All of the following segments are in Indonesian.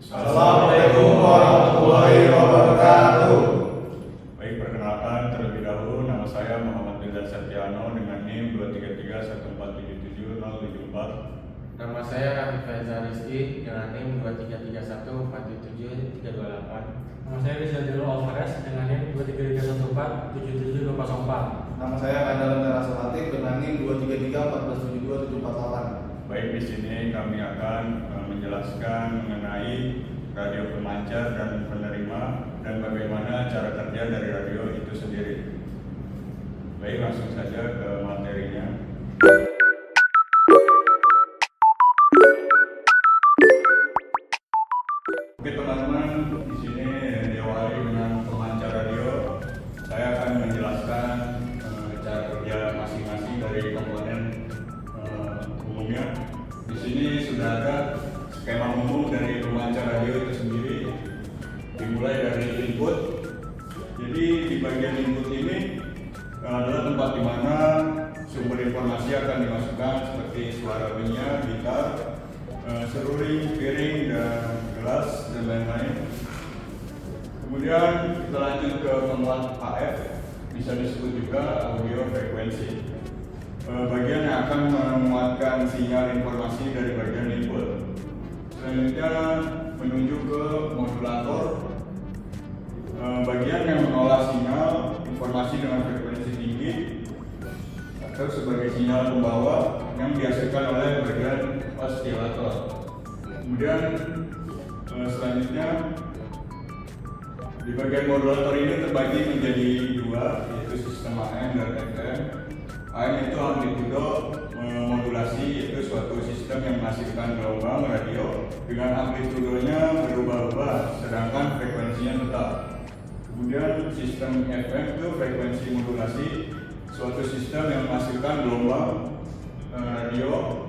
Assalamualaikum warahmatullahi wabarakatuh. Baik, perkenalkan terlebih dahulu nama saya Muhammad Rizal Setiano dengan NIM 233147074. Nama saya Raffi Faizal Rizky dengan NIM 233147738. Nama saya Rizal Dilo Alvarez dengan NIM 233147724. Nama saya Kandalan Terasa Latif dengan NIM 23314727448. Baik, di sini kami akan menjelaskan mengenai radio pemancar dan penerima dan bagaimana cara kerja dari radio itu sendiri. Baik, langsung saja ke materinya. Oke teman-teman, di sini diawali dengan pemancar radio. Saya akan menjelaskan cara kerja masing-masing dari komponen umumnya. Di sini sudah ada skema umum dari pemancar radio itu sendiri. Dimulai dari input. Jadi di bagian input ini adalah tempat di mana sumber informasi akan dimasukkan seperti suara minyak, gitar, seruling, piring, dan gelas dan lain-lain. Kemudian kita lanjut ke penguat AF, bisa disebut juga audio frekuensi. Bagian yang akan memuatkan sinyal informasi dari bagian input. Selanjutnya menuju ke modulator, bagian yang mengolah sinyal informasi dengan frekuensi tinggi atau sebagai sinyal pembawa yang dihasilkan oleh bagian osilator. Kemudian selanjutnya di bagian modulator ini terbagi menjadi dua, yaitu sistem AM dan FM. AM itu amplitudo modulasi, yaitu suatu sistem yang menghasilkan gelombang radio dengan amplitudonya berubah-ubah, sedangkan frekuensinya tetap. Kemudian sistem FM itu frekuensi modulasi, suatu sistem yang menghasilkan gelombang radio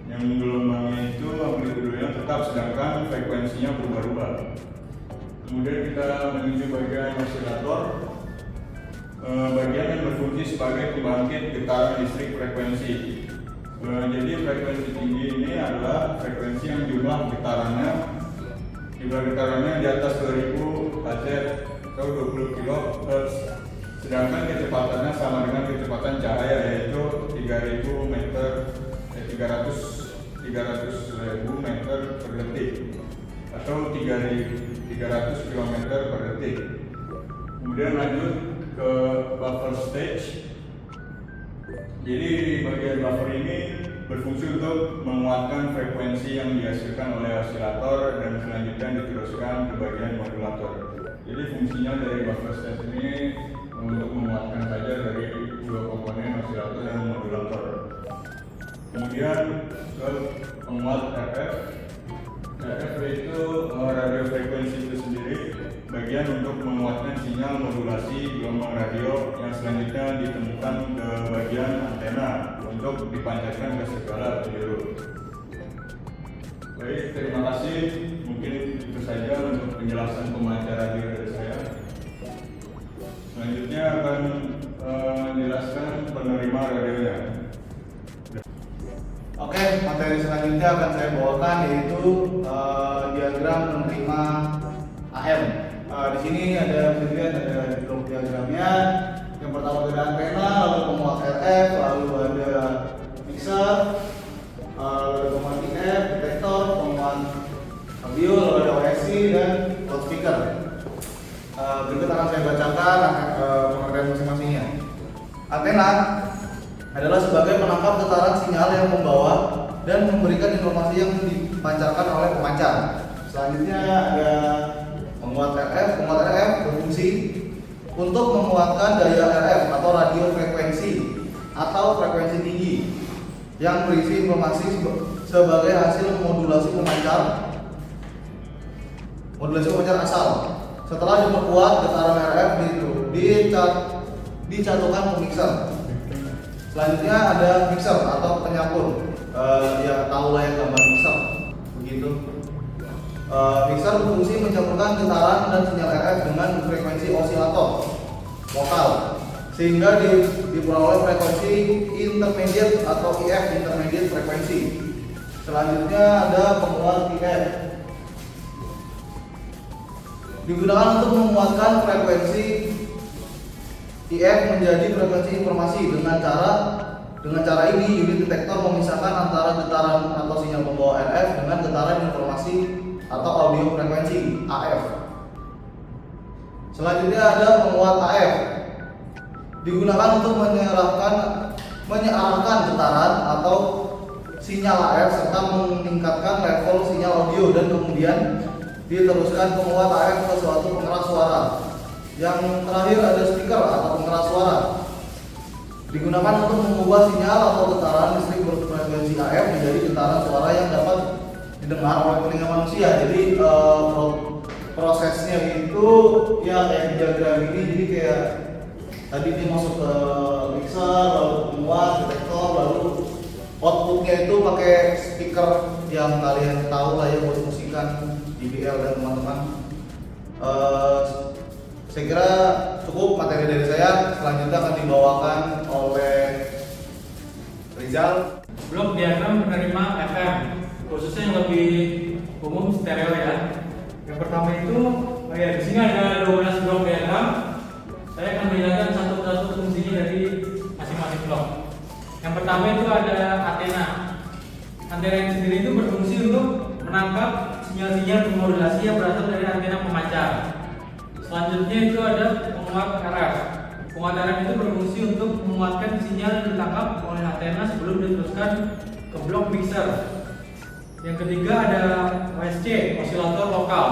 yang gelombangnya itu amplitudonya tetap, sedangkan frekuensinya berubah-ubah. Kemudian kita menuju bagian osilator, bagian yang berfungsi sebagai pembangkit getaran listrik frekuensi. Jadi frekuensi tinggi ini adalah frekuensi yang jumlah getarannya di atas 2000 Hz atau 20 kHz, sedangkan kecepatannya sama dengan kecepatan cahaya, yaitu 300.000 meter per detik atau 300 km per detik. Kemudian lanjut ke buffer stage. Jadi bagian buffer ini berfungsi untuk menguatkan frekuensi yang dihasilkan oleh osilator dan selanjutnya diteruskan ke bagian modulator. Jadi fungsinya dari buffer stage ini untuk menguatkan saja dari dua komponen osilator dan modulator. Kemudian ke penguat RF. RF itu radio frekuensi itu sendiri, bagian untuk menguatkan sinyal modulasi gelombang radio yang selanjutnya ditemukan ke bagian antena untuk dipancarkan ke segala penjuru. Baik, terima kasih. Mungkin itu saja untuk penjelasan pemancar radio dari saya. Selanjutnya akan menjelaskan penerima radionya. Oke, materi selanjutnya akan saya bawakan yaitu diagram penerima AM. Di sini bisa dilihat ada blok diagramnya. Yang pertama ada antena, lalu penguat RF, lalu ada mixer, lalu ada penguat IF, detektor, penguat audio, lalu ada OSC dan loudspeaker. Berikut akan saya bacakan pengertian masing-masingnya. Antena adalah sebagai penangkap getaran sinyal yang membawa dan memberikan informasi yang dipancarkan oleh pemancar. Selanjutnya ada penguat RF. Penguat RF berfungsi untuk menguatkan daya RF atau radio frekuensi atau frekuensi tinggi yang berisi informasi sebagai hasil modulasi pemancar asal. Setelah diperkuat, getaran RF dicatukan ke mixer. Selanjutnya ada mixer atau penyampur. Ya tahu lah yang gambar mixer begitu. Mixer berfungsi mencampurkan getaran dan sinyal RF dengan frekuensi osilator lokal sehingga diperoleh frekuensi intermediate atau IF, intermediate frekuensi. Selanjutnya ada penguat IF. digunakan untuk menguatkan frekuensi IF menjadi frekuensi informasi. Dengan cara ini unit detektor memisahkan antara getaran atau sinyal pembawa RF dengan getaran informasi atau audio frekuensi AF. Selanjutnya ada penguat AF, digunakan untuk menyearahkan getaran atau sinyal AF serta meningkatkan level sinyal audio, dan kemudian diteruskan penguat AF ke suatu pengeras suara. Yang terakhir ada speaker atau pengeras suara, digunakan untuk mengubah sinyal atau getaran listrik berfrekuensi AF menjadi getaran suara yang dapat didengar oleh telinga manusia. Jadi prosesnya itu ya kayak di diagram ini, jadi kayak tadi dia masuk ke mixer, lalu penguat, detektor, lalu outputnya itu pakai speaker yang kalian tahu lah ya buat musikan JBL dan teman-teman. Saya kira cukup materi dari saya. Selanjutnya akan dibawakan oleh Rizal. Blok diagram penerima FM, khususnya yang lebih umum stereo ya. Yang pertama itu, di sini ada 12 blok diagram. Saya akan menjelaskan satu persatu fungsinya dari masing-masing blok. Yang pertama itu ada antena. Antena yang sendiri itu berfungsi untuk menangkap sinyal-sinyal pemodulasi yang berasal dari antena pemancar. Selanjutnya itu ada penguat RF. Penguat RF itu berfungsi untuk menguatkan sinyal yang ditangkap oleh antena sebelum diteruskan ke blok mixer. Yang ketiga ada OSC, osilator lokal,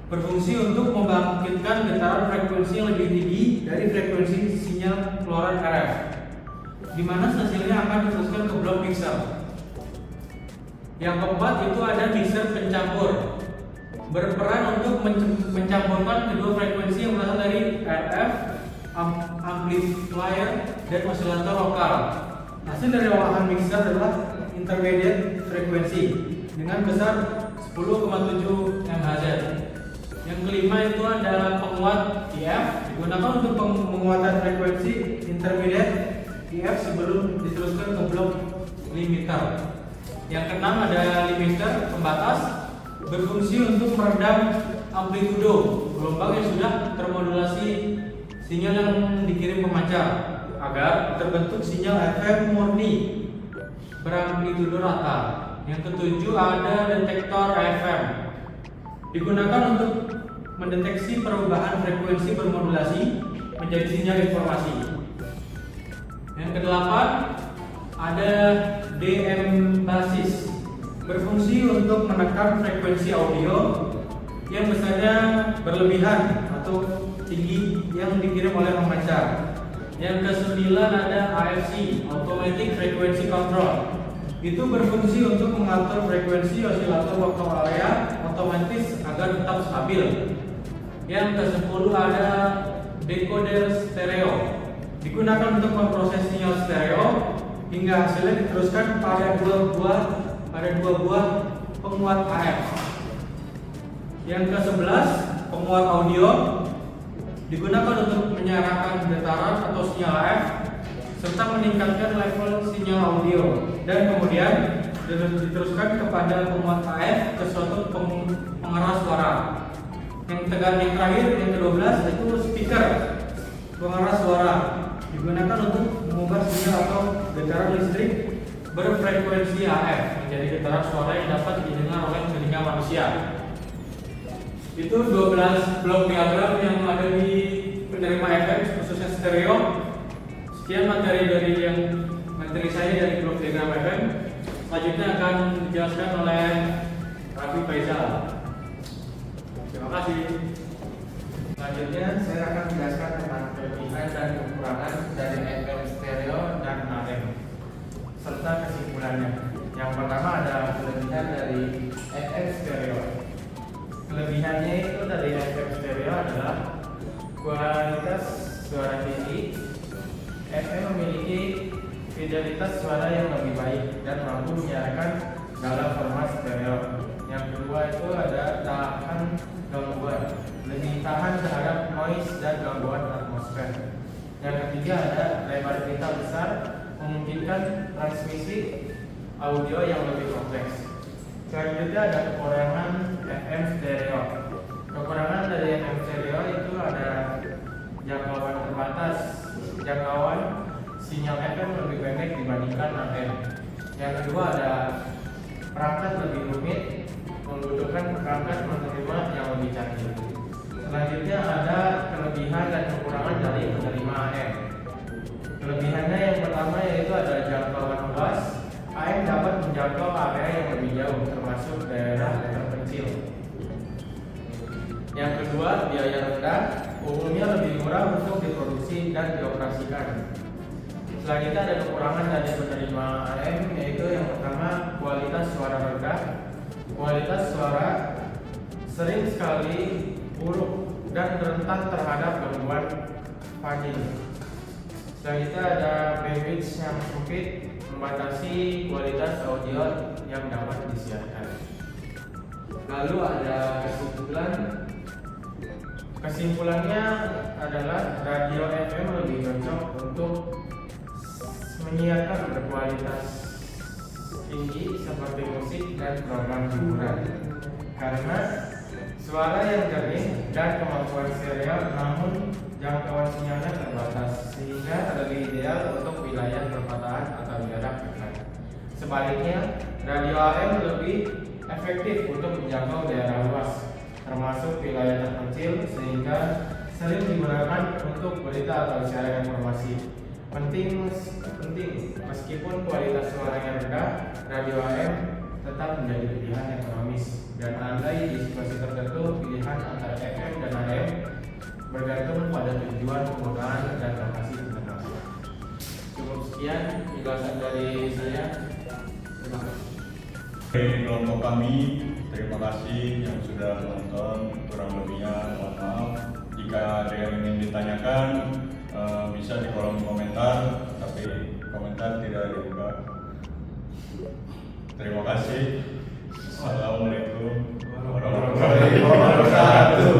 berfungsi untuk membangkitkan getaran frekuensi yang lebih tinggi dari frekuensi sinyal keluaran RF, di mana hasilnya akan diteruskan ke blok mixer. Yang keempat itu ada mixer pencampur, berperan untuk mencampurkan kedua frekuensi yang berasal dari RF, amplifier, dan osilator lokal. Hasil dari olahan mixer adalah intermediate frekuensi dengan besar 10,7 MHz. Yang kelima itu ada penguat IF, digunakan untuk penguatan frekuensi intermediate IF sebelum diteruskan ke blok limiter. Yang keenam ada limiter pembatas, berfungsi untuk meredam amplitudo gelombang yang sudah termodulasi sinyal yang dikirim pemancar agar terbentuk sinyal FM murni beramplitudo rata. Yang ketujuh ada detektor FM, digunakan untuk mendeteksi perubahan frekuensi bermodulasi menjadi sinyal informasi. Yang kedelapan ada DM basis, berfungsi untuk menekan frekuensi audio yang besarnya berlebihan atau tinggi yang dikirim oleh pemancar. Yang kesembilan ada AFC, Automatic Frequency Control. Itu berfungsi untuk mengatur frekuensi osilator lokal area otomatis agar tetap stabil. Yang ke-10 ada decoder stereo, digunakan untuk memproses sinyal stereo hingga hasilnya diteruskan pada dua buah penguat AF. Yang ke-11 penguat audio, digunakan untuk menyiarkan getaran atau sinyal AF serta meningkatkan level sinyal audio, dan kemudian diteruskan kepada penguat AF ke suatu pengeras suara. Yang terakhir yang ke-12 itu speaker pengeras suara, digunakan untuk mengubah sinyal atau getaran listrik berfrekuensi AF menjadi getaran suara yang dapat didengar oleh telinga manusia. Itu 12 blok diagram yang ada di penerima FM khususnya stereo. Sekian materi saya dari blok diagram FM. Selanjutnya akan dijelaskan oleh Raffi Faizal. Terima kasih. Selanjutnya saya akan menjelaskan tentang kelebihan dan kekurangan dari FM stereo dan AM serta kesimpulannya. Yang pertama ada kelebihan dari FM stereo. Kelebihannya itu dari FM stereo adalah kualitas suara tinggi. FM memiliki fidelitas suara yang lebih baik dan mampu menyiarkan dalam format stereo. Yang kedua itu ada tahan gangguan, lebih tahan terhadap noise dan gangguan atmosfer. Yang ketiga ada lebar pita besar, memungkinkan transmisi audio yang lebih kompleks. Selanjutnya ada kekurangan FM stereo. Kekurangan dari Yang kedua ada perangkat lebih rumit, membutuhkan perangkat menerima yang lebih canggih. Selanjutnya ada kelebihan dan kekurangan dari penerima AM. Kelebihannya yang pertama yaitu ada jangkauan luas. AM dapat menjangkau area yang lebih jauh, termasuk daerah terpencil. Yang kedua, biaya rendah, umumnya lebih murah untuk diproduksi dan dioperasikan. Selanjutnya ada kekurangan dari penerima AM, yaitu yang pertama kualitas suara rendah. Kualitas suara sering sekali buruk dan rentan terhadap gangguan fading. Selanjutnya ada bandwidth yang sempit, membatasi kualitas audio yang dapat disiarkan. Lalu ada kesimpulan. Kesimpulannya adalah radio FM lebih cocok untuk menyiarkan berkualitas tinggi seperti musik dan program hiburan karena suara yang jernih dan kemampuan stereo, namun jangkauan sinyalnya terbatas sehingga lebih ideal untuk wilayah perkotaan atau jarak dekat. Sebaliknya, radio AM lebih efektif untuk menjangkau daerah luas termasuk wilayah terpencil sehingga sering digunakan untuk berita atau siaran informasi. Penting meskipun kualitas suaranya rendah, radio AM tetap menjadi pilihan ekonomis dan andai di situasi tertentu pilihan antara FM dan AM bergantung pada tujuan penggunaan dan lokasi penerangan. Cukup sekian penjelasan dari saya. Terima kasih. Dari kelompok kami, terima kasih yang sudah menonton. Kurang lebihnya mohon maaf. Jika ada yang ingin ditanyakan, bisa di kolom komentar, tapi komentar tidak dibuka. Terima kasih. Assalamualaikum warahmatullahi wabarakatuh.